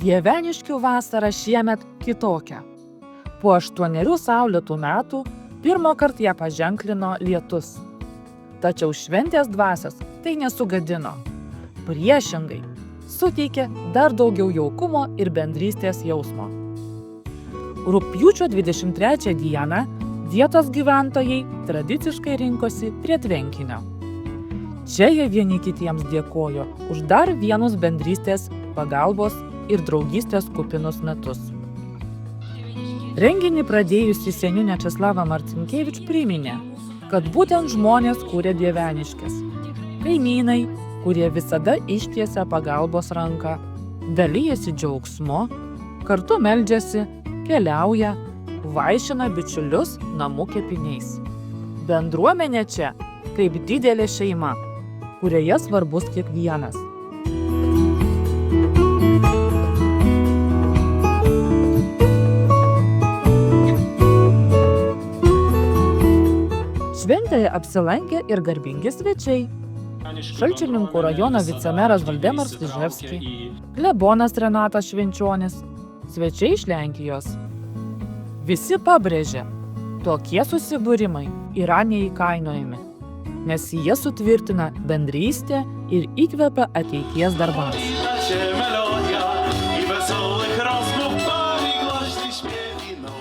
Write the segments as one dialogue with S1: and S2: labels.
S1: Dieveniškių vasara šiemet kitokia. Po 8 saulėtų metų pirmą kartą ją paženklino lietus. Tačiau šventės dvasios tai nesugadino. Priešingai, suteikė dar daugiau jaukumo ir bendrystės jausmo. Rugpjūčio 23 dieną vietos gyventojai tradiciškai rinkosi prie tvenkinio. Čia jie vieni kitiems dėkojo už dar vienus bendrystės, pagalbos ir draugystės kupinus metus. Renginį pradėjusi seniūnė Česlava Marcinkevič priminė, kad būtent žmonės kūrė dieveniškes. Kaimynai, kurie visada ištiesia pagalbos ranką, dalyjasi džiaugsmu, kartu meldžiasi, keliauja, vaišina bičiulius namų kepiniais. Bendruomenė čia kaip didelė šeima, kurioje svarbus kiekvienas. Šventėje apsilankė ir garbingi svečiai. Šalčininkų rajono vicemeras Valdemaras Vyževskis, klebonas Renatas Švenčionis, svečiai iš Lenkijos. Visi pabrėžė, tokie susibūrimai yra neįkainojami, nes jie sutvirtina bendrystę ir įkvepia ateities darbams.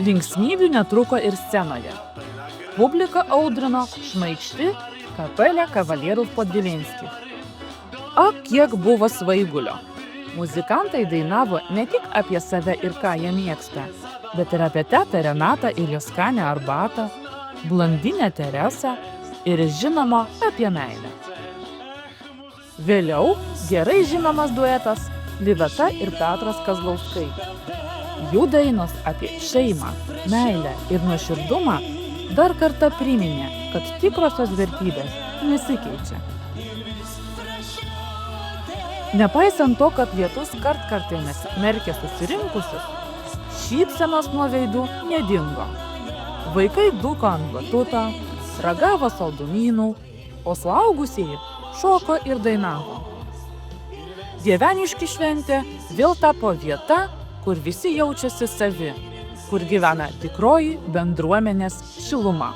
S1: Linksmybių netruko ir scenoje. Publika audrino šmaikšti kapelė Kavalierų Podvilinski. Kiek buvo svaigulio! Muzikantai dainavo ne tik apie save ir ką jie mėgsta, bet ir apie tetą Renatą ir jos skanią arbatą, blondinę Teresą ir žinoma apie meilę. Vėliau gerai žinomas duetas Liveta ir Petras Kazlauskai. Jų dainos apie šeimą, meilę ir nuoširdumą dar kartą priminė, kad tikrosios vertybės nesikeičia. Nepaisant to, kad lietus kartkartėmis merkė susirinkusius, šypsenos nuo veidų nedingo. Vaikai dūko ant batuto, ragavo saldumynų, o suaugusieji šoko ir dainavo. Dieveniškių šventė vėl tapo vieta, kur visi jaučiasi savi, kur gyvena tikroji bendruomenės šiluma.